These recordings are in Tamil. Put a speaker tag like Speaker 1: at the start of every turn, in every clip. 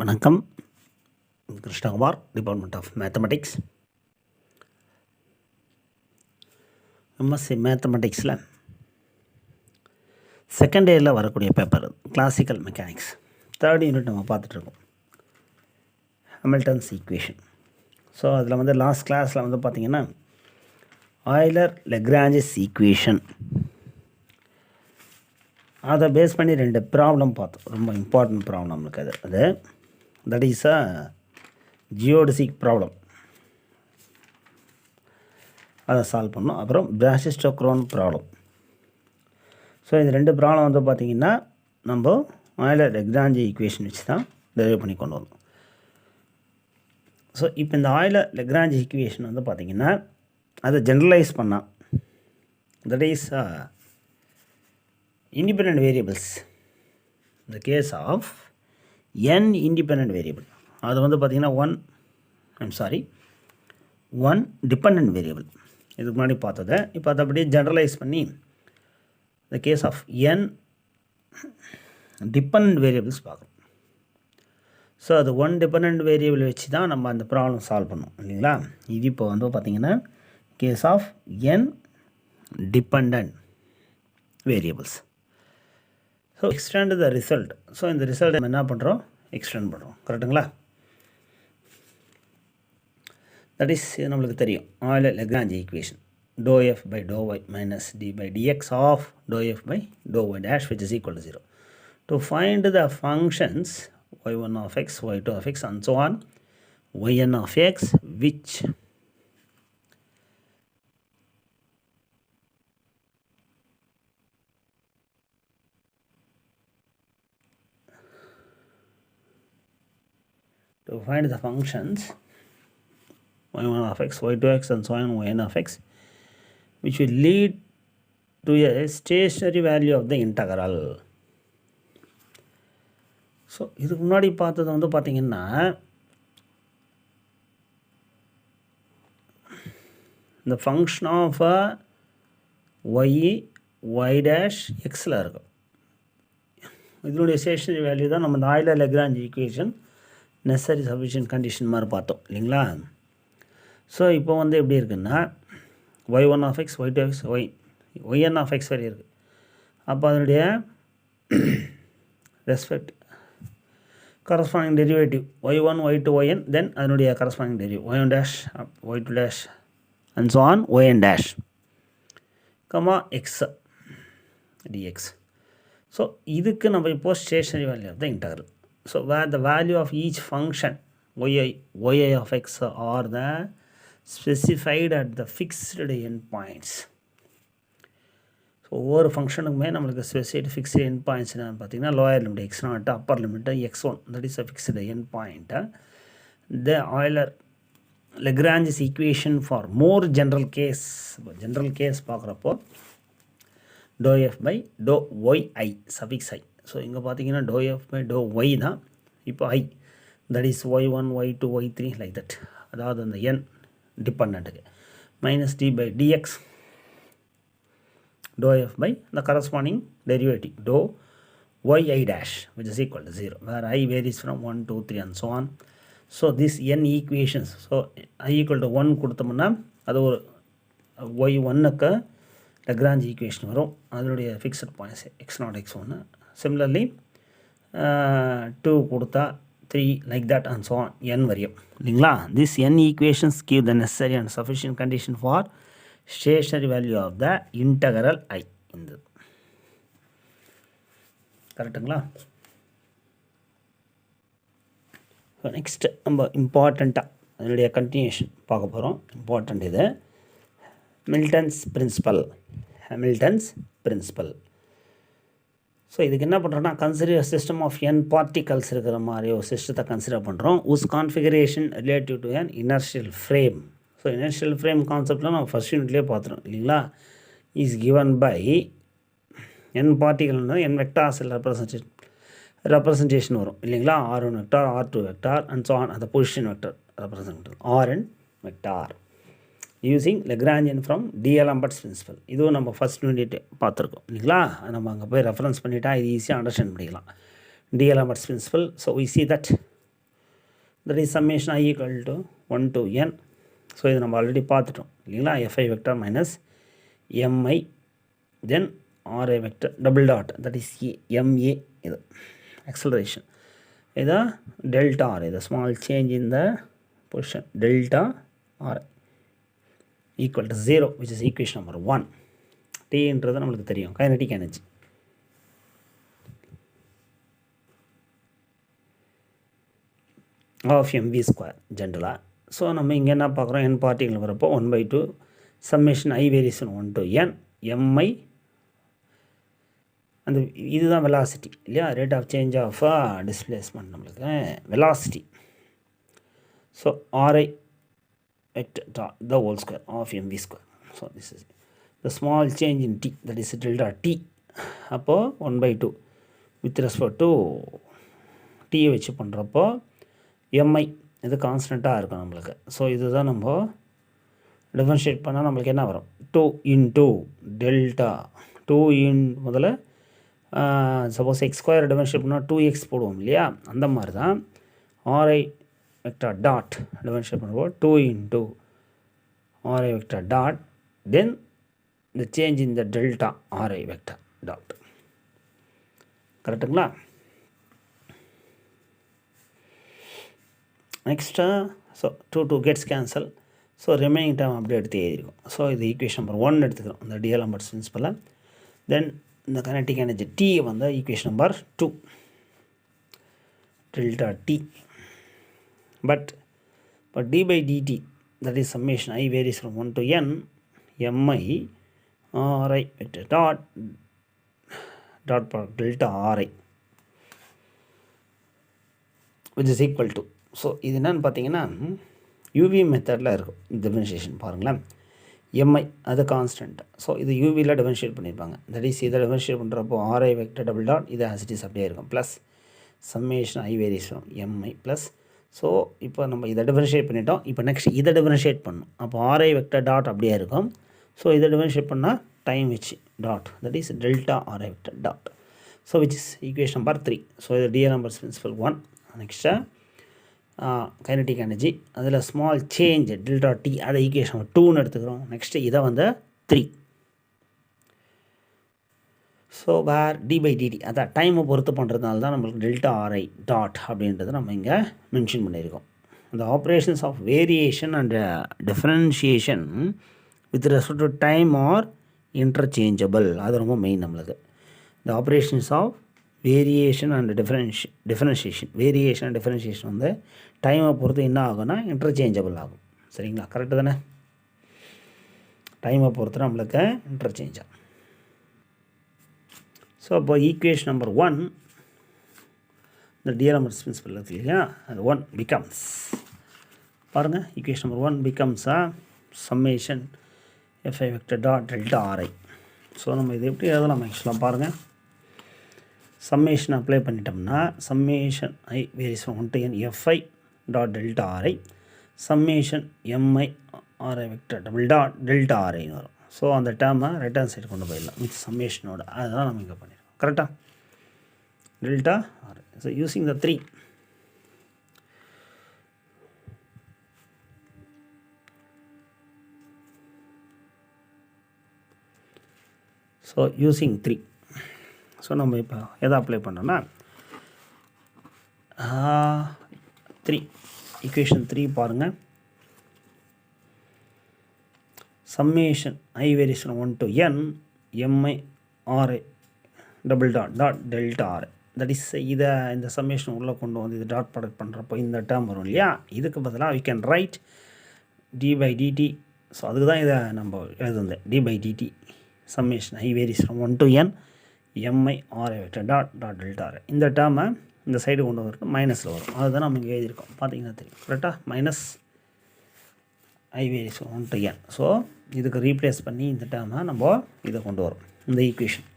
Speaker 1: வணக்கம். Krishnakumar, department of mathematics. MSc மேத்தமெட்டிக்ஸில் செகண்ட் இயரில் வரக்கூடிய paper classical mechanics 3rd unit நம்ம பார்த்துட்ருக்கோம். ஹாமில்டன்ஸ் ஈக்குவேஷன். ஸோ அதில் வந்து லாஸ்ட் கிளாஸில் வந்து பார்த்திங்கன்னா ஆய்லர் லெக்ரான்ஜஸ் ஈக்குவேஷன் அதை பேஸ் பண்ணி 2 ப்ராப்ளம் பார்த்தோம். ரொம்ப இம்பார்ட்டன்ட் ப்ராப்ளம் இருக்குது அது. That is a geodesic problem. அதை சால்வ் பண்ணோம். அப்புறம் பிராஷிஸ்டோக்ரோன் ப்ராப்ளம். ஸோ இந்த 2 ப்ராப்ளம் வந்து பார்த்திங்கன்னா நம்ம ஆய்லர் லெக்ரான்ஜ் ஈக்குவேஷன் வச்சு தான் டெரைவ் பண்ணி கொண்டு வந்தோம். ஸோ இப்போ இந்த ஆய்லர் லெக்ரான்ஜ் ஈக்குவேஷன் வந்து பார்த்திங்கன்னா அதை ஜென்ரலைஸ் பண்ணால் that is independent variables. In the case of n independent variable, அது வந்து பார்த்திங்கன்னா one dependent variable. இதுக்கு முன்னாடி பார்த்ததை இப்போ அதை அப்படியே ஜென்ரலைஸ் பண்ணி the case of n dependent variables பார்க்குறோம். ஸோ அது ஒன் டிபெண்ட் வேரியபிள் வச்சு தான் நம்ம அந்த ப்ராப்ளம் சால்வ் பண்ணோம் இல்லைங்களா. இது இப்போ வந்து பார்த்திங்கன்னா case of n dependent variables. So extend the result. So இந்த ரிசல்ட் நம்ம என்ன பண்ணுறோம், எக்ஸ்டெண்ட் பண்ணுறோம். கரெக்டுங்களா. தட் இஸ் நம்மளுக்கு தெரியும் Euler Lagrange equation dou f by dou y minus d by dx of dou f by dou y dash which is equal to 0. To find the functions y1 of x, y2 of x and so on, yn of x which to find the functions y1 of x, y2 x and so on, yn of x which will lead to a stationary value of the integral. So இதுக்கு முன்னாடி பார்த்தது வந்து பார்த்திங்கன்னா இந்த ஃபங்க்ஷன் ஆஃப் y dash எக்ஸில் இருக்கும். இதனுடைய ஸ்டேஷனரி வேல்யூ தான் நம்ம இந்த Euler Lagrange equation necessary sufficient condition மாதிரி பார்த்தோம் இல்லைங்களா. ஸோ இப்போ வந்து எப்படி இருக்குன்னா y1 of x, y2 of x, yn of x வரை இருக்குது. அப்போ அதனுடைய respect corresponding derivative y1, y2, yn, தென் அதனுடைய corresponding derivative y1 dash, y2 dash and so on, yn dash, x dx. So இதுக்கு நம்ம இப்போ stationary value of the integral. So where the value of each function yi of x are the specified at the fixed endpoints. So ஒவ்வொரு ஃபங்க்ஷனுக்குமே நம்மளுக்கு ஸ்பெசிஃபைடு ஃபிக்ஸ்டு எண்ட் பாயிண்ட்ஸ் என்னென்னு பார்த்தீங்கன்னா lower limit x0, upper limit x1, that is a fixed end point. The Euler Lagrange's equation for more general case பார்க்குறப்போ dou f by dou yi suffix i. So இங்கே பார்த்தீங்கன்னா dou f by dou y தான் இப்போ i, that is y1, y2, y3 like that. அதாவது அந்த n டிபெண்ட்டுக்கு minus d by dx dou f by the corresponding derivative dou yi dash which is equal to 0 where I varies from 1, 2, 3 and so on. So this n equations, so I equal to 1 கொடுத்தோம்னா அது ஒரு y1க்கு லெக்ரான்ஜ் ஈக்குவேஷன் வரும். அதனுடைய fixed points x0, x1. Similarly 2 கொடுத்தா 3 like that and so on n வரையும் இல்லைங்களா. This n equations give the necessary and sufficient condition for stationary value of the integral i. இந்த கரெக்டுங்களா. ஸோ நெக்ஸ்ட் நம்ம இம்பார்ட்டண்ட்டாக அதனுடைய கண்டினியூஷன் பார்க்க போகிறோம். இம்பார்ட்டண்ட் இது ஹாமில்டன்ஸ் பிரின்சிபல். ஸோ இதுக்கு என்ன பண்ணுறோன்னா consider system of n particles இருக்கிற மாதிரி ஒரு சிஸ்டத்தை கன்சிடர் பண்ணுறோம். Us configuration relative to an inertial frame. So inertial frame கான்செப்ட்லாம் நம்ம ஃபஸ்ட் யூனிட்லேயே பார்த்துறோம் இல்லைங்களா. இஸ் கிவன் பை n பார்ட்டிகல்னா n வெக்டார்ஸில் ரெப்ரசன்டேஷன் வரும் இல்லைங்களா. r1 vector, r2 vector and so on. அந்த position vector represent rn vector using Lagrangian from D'Alembert's principle. இதுவும் நம்ம ஃபஸ்ட் யூனிட் பார்த்துருக்கோம் இல்லைங்களா. நம்ம அங்கே போய் ரெஃபரன்ஸ் பண்ணிட்டா இது ஈஸியாக அண்டர்ஸ்டாண்ட் பண்ணிக்கலாம். D'Alembert's principle. So we see that that is summation I equal to 1 to n. So இது நம்ம ஆல்ரெடி பார்த்துட்டோம் இல்லைங்களா. fi vector minus mi then ri vector double dot that is ma இது acceleration. இது delta r, இது small change in the position delta r equal to 0 which is equation number 1. t என்றது நம்மளுக்கு தெரியும் kinetic energy. of mv square ஜென்ரலாக. ஸோ நம்ம இங்கே என்ன பார்க்குறோம், n பார்ட்டிகள் வரப்போ 1/2 summation I variation 1 to n mi. அந்த இதுதான் வெலாசிட்டி இல்லையா, rate of change of displacement நம்மளுக்கு velocity. So R I vector dot the whole square of mv square. So this is the small change in t, that is delta t. அப்போ 1/2 with respect to t வச்சு பண்ணுறப்போ mi இது கான்ஸ்டண்ட்டாக இருக்கும் நம்மளுக்கு. ஸோ இதுதான் நம்ம டிஃபரன்ஷியேட் பண்ணால் நம்மளுக்கு என்ன வரும், 2 into டெல்டா 2 முதல்ல சப்போஸ் எக்ஸ் ஸ்கொயர் டிஃபரன்ஷியேட் பண்ணால் 2x போடுவோம் இல்லையா, அந்த மாதிரி தான் ஆர்ஐ வெக்டர் டாட் டிஃபரன்ஷியேட் பண்ணுறப்போ 2 into r i vector dot then the change in the delta ri vector dot. கரெக்டுங்களா. Next so 2 gets cancel. So remaining term அப்படியே எடுத்து எழுதிருக்கும். ஸோ இது ஈக்குவேஷன் நம்பர் 1 எடுத்துக்கிறோம் இந்த டிஎல்எம்பர்ட்ஸ் பிரின்சிபலில். தென் இந்த kinetic energy t வந்து equation number 2 delta t. But d by dt that is summation I varies from 1 to n mi ri vector dot product delta ri which is equal to. So இது என்னன்னு பார்த்தீங்கன்னா யூவி மெத்தடில் இருக்கும் டிஃபரன்ஷியேஷன் பாருங்களேன். எம்ஐ அது கான்ஸ்டன்ட். ஸோ இது யூவியில் டிஃபரன்ஷியேட் பண்ணியிருப்பாங்க. தட் இஸ் இதை டிஃபரன்ஷியேட் பண்ணுறப்போ ஆர்ஐ வெக்டர் டபுள் டாட் இது ஆசிட்டிஸ் அப்படியே இருக்கும் ப்ளஸ் சம்மேஷன் ஐ வேரியேஷன் எம்ஐ ப்ளஸ். ஸோ இப்போ நம்ம இதை டிஃபரன்ஷியேட் பண்ணிட்டோம். இப்போ நெக்ஸ்ட் இதை டிஃபரன்ஷியேட் பண்ணணும். அப்போ ஆர்ஐ வெக்டர் டாட் அப்படியே இருக்கும். ஸோ இதை டிஃபரன்ஷியேட் பண்ணால் டைம் வச்சு dot that is delta r i vector dot. So which is equation number 3. So இது D'Alembert's principle 1. Next kinetic energy அதில் ஸ்மால் சேஞ்ச் டெல்டா டி அதை ஈக்குவேஷன் 2ன்னு எடுத்துக்கிறோம். நெக்ஸ்ட்டு இதை வந்து 3. So where d by dt அதான் டைமை பொறுத்து பண்ணுறதுனால தான் நம்மளுக்கு டெல்டா ஆர்ஐ டாட் அப்படின்றத நம்ம இங்கே மென்ஷன் பண்ணியிருக்கோம். இந்த operations of variation and differentiation with respect to time are interchangeable. அது ரொம்ப மெயின் நம்மளுக்கு. இந்த operations of variation and differentiation variation and differentiation வந்து டைமை பொறுத்து என்ன ஆகும்னா இன்டர்சேஞ்சபிள் ஆகும். சரிங்களா, கரெக்டு தானே. டைமை பொறுத்து நம்மளுக்கு இன்டர்சேஞ்ச் ஆகும். ஸோ அப்போ ஈக்குவேஷன் நம்பர் 1 இந்த டிஎல்எம்பர்ட்ஸ் பிரின்சிபல் இருக்கு இல்லையா, அது 1 பிகம்ஸ் பாருங்கள். Equation number 1 becomes summation F I vector dot delta RI. So நம்ம இது எப்படி எழுதலாம் ஆக்சுவலாக பாருங்கள். சம்மேஷன் அப்ளை பண்ணிட்டோம்னா summation I varies from 1 to n F I dot delta R I summation M I R I vector double dot delta ஆர்ஐன்னு வரும். ஸோ அந்த டேர்மை ரிட்டர்ன் சைடு கொண்டு போயிடலாம் வித் சம்மேஷனோட. அதெல்லாம் நம்ம இங்கே பண்ணிடுறோம் கரெக்டாக delta RI. So using the 3. So using 3. So நம்ம இப்போ எதை அப்ளை பண்ணோன்னா 3 ஈக்குவேஷன் 3 பாருங்கள். Summation I variation 1 to n Mi r i double dot dot delta r i that is இதை இந்த சம்மேஷன் உள்ளே கொண்டு வந்து இது டாட் ப்ராடக்ட் பண்ணுறப்போ இந்த டேர்ம் வரும் இல்லையா. இதுக்கு பதிலாக we can write D by D T. So அதுக்கு தான் இதை நம்ம எழுதுந்தேன் D by D T summation I variation 1 to n Mi R I vector dot dot delta R I. இந்த டேர்மை இந்த சைடு கொண்டு வரணும் மைனஸில் வரும். அதுதான் நம்ம இங்கே எழுதியிருக்கோம் பார்த்தீங்கன்னா தெரியும் கரெக்டாக. Minus I variation 1 to n. So இதுக்கு ரீப்ளேஸ் பண்ணி இந்த டேர்மை நம்ம இதை கொண்டு வரோம் இந்த ஈக்குவேஷன்.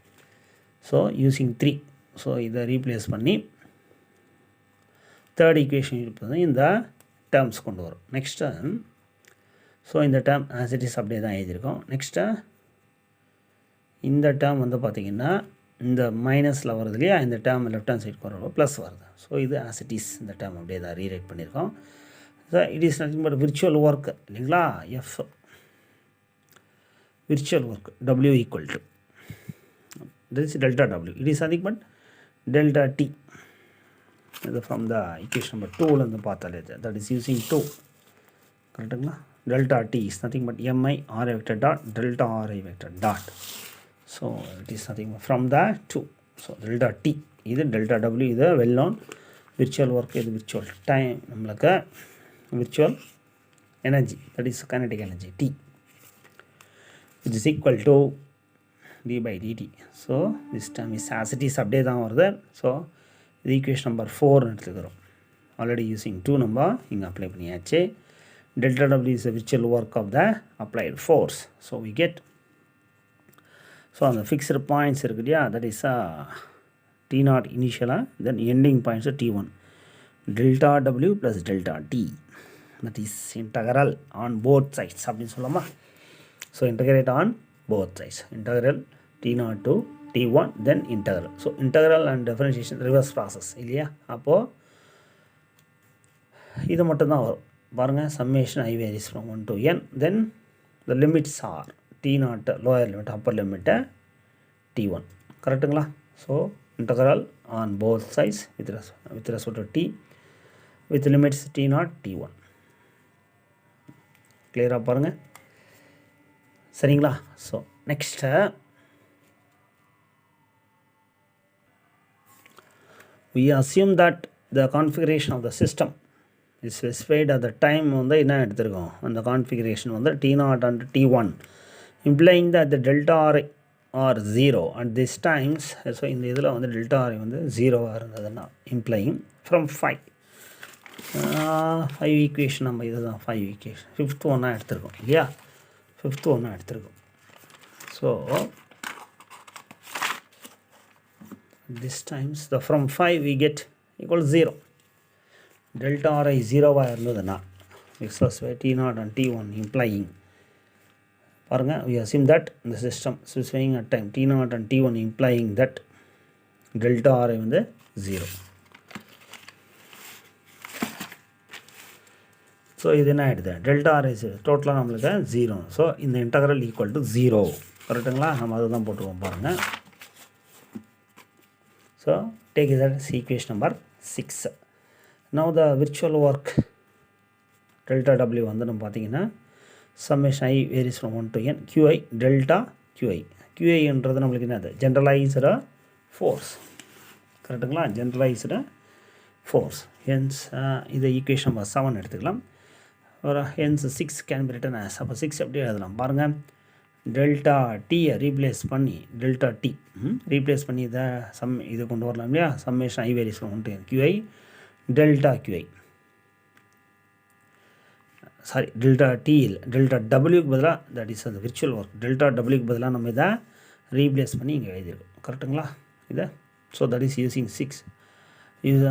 Speaker 1: So using 3. ஸோ இதை ரீப்ளேஸ் பண்ணி தேர்ட் ஈக்குவேஷன் இருப்பது இந்த டேர்ம்ஸ் கொண்டு வரும். நெக்ஸ்ட்டு ஸோ இந்த டேர்ம் ஆஸ் இட் இஸ் அப்படியே தான் எழுதியிருக்கோம். நெக்ஸ்ட்டு இந்த டேர்ம் வந்து பார்த்திங்கன்னா இந்த மைனஸில் வருது இல்லையா, இந்த டேர்ம் லெஃப்ட் ஹேண்ட் சைடு வரப்போ ப்ளஸ் வருது. ஸோ இது ஆஸ் இட் இஸ் இந்த டேர்ம் அப்படியே தான் ரீரைட் பண்ணியிருக்கோம். So it is nothing but virtual work இல்லைங்களா. F virtual work W equal to this is delta W. It is nothing but delta T. From the equation number 2 பார்த்தாலே that is using 2 கரெக்டுங்களா. delta T is nothing but mi r vector dot delta r I vector dot. So it is nothing but from the 2. So delta T இது delta W இது well known. virtual work இது virtual time நம்மளுக்கு virtual energy that is kinetic energy T which is equal to d by dt. So this term is as it is அப்படியே தான் வருது. ஸோ இது ஈக்குவேஷன் நம்பர் 4 எடுத்துக்கிறோம். ஆல்ரெடி யூஸிங் 2 நம்ம இங்கே அப்ளை பண்ணியாச்சு. delta W is the virtual work of the applied force. So we get so அந்த ஃபிக்ஸ்டு பாயிண்ட்ஸ் இருக்கு இல்லையா, தட் இஸ் T0 இனிஷியலாக, then ending points T1. delta W plus delta T that is integral on both sides அப்படின்னு சொல்லலாமா. So integrate on both sides. Integral T0 to T1 then integral. So integral and differentiation reverse process இல்லையா. அப்போது இது மட்டும்தான் வரும் பாருங்கள். summation I varies from 1 to n, then the limits are T0 lower limit upper limit T1 கரெக்டுங்களா. So integral on both sides with respect to T with limits T0 T1 கிளியராக பாருங்கள் சரிங்களா. So next we assume that the configuration of the system is specified at the time வந்து என்ன எடுத்திருக்கோம், அந்த configuration வந்து T0 and T1 implying that the delta R are 0 at this times. So இந்த இதில் வந்து delta R வந்து 0வாக இருந்ததுன்னா implying from 5 ஈக்குவேஷன் நம்ம இது தான் 5 ஈக்குவேஷன் 5th ஒன்றா எடுத்திருக்கோம் இல்லையா, 5th ஒன்றா எடுத்திருக்கோம். So this times the from 5 we get equal 0. delta R I 0வாக இருந்ததுன்னா excess by T0 and T1 implying பாருங்கள் we assume that the system specifying at time T0 and T1 implying that delta R I வந்து 0. ஸோ இது என்ன ஆகிடுது, delta R is டோட்டலாக நம்மளுக்கு 0. ஸோ இந்த இன்டகரல் ஈக்குவல் டு 0 கரெக்டுங்களா. நம்ம அதை தான் போட்டுருவோம் பாருங்கள். So take is that equation number 6. Now the virtual work delta W வந்து நம்ம பார்த்தீங்கன்னா summation I varies from 1 to n QI delta QI. QIன்றது நம்மளுக்கு என்னது, ஜென்ரலைஸ்டு ஃபோர்ஸ் கரெக்டுங்களா, ஜென்ரலைஸ்டு ஃபோர்ஸ். ஹென்ஸ் இதை ஈக்குவேஷன் நம்பர் 7 எடுத்துக்கலாம். ஒரு hence 6 can be written as. அப்போ 6 எப்படி எழுதலாம் பாருங்கள். டெல்டா டீயை ரீப்ளேஸ் பண்ணி டெல்டா டி ரீப்ளேஸ் பண்ணி இதை இது கொண்டு வரலாம் இல்லையா. Summation I varies from 1 to n QI delta QI sorry delta D இல்லை டெல்டா டபிள்யூக்கு பதிலாக தட் இஸ் அந்த விர்ச்சுவல் ஒர்க் டெல்டா டபிள்யூக்கு பதிலாக நம்ம இதை ரீப்ளேஸ் பண்ணி இங்கே எழுதியிருக்கோம் கரெக்டுங்களா இதை. ஸோ தட் இஸ் யூஸிங் 6 இது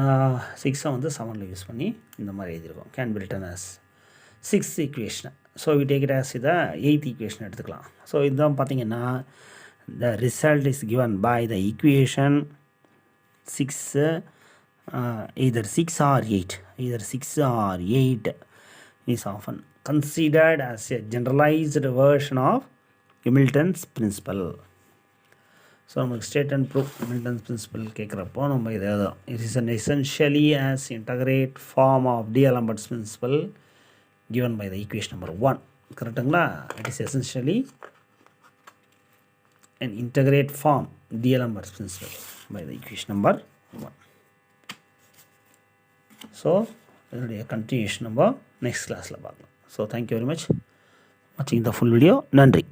Speaker 1: 6 வந்து 7ல் யூஸ் பண்ணி இந்த மாதிரி எழுதியிருக்கோம். Can be written as 6th equation. So we take it as இதை 8th equation எடுத்துக்கலாம். ஸோ இதுதான் பார்த்தீங்கன்னா the result is given by the equation 6 either 6 or 8 either 6 or 8 is often considered as a generalized version of Hamilton's principle. So நமக்கு state and proof Hamilton's principle கேட்குறப்போ நம்ம இதை எழுதுறோம். it is an essentially as integrate form of D'Alembert's principle given by the equation number 1 கரெக்டுங்களா. it is essentially an integrate form D'Alembert's principle by the equation number 1. So இதனுடைய கண்டினியூஷன் நம்ம நெக்ஸ்ட் கிளாஸில் பார்க்கலாம். ஸோ தேங்க்யூ வெரி மச் வாட்சிங் த ஃபுல் வீடியோ. நன்றி.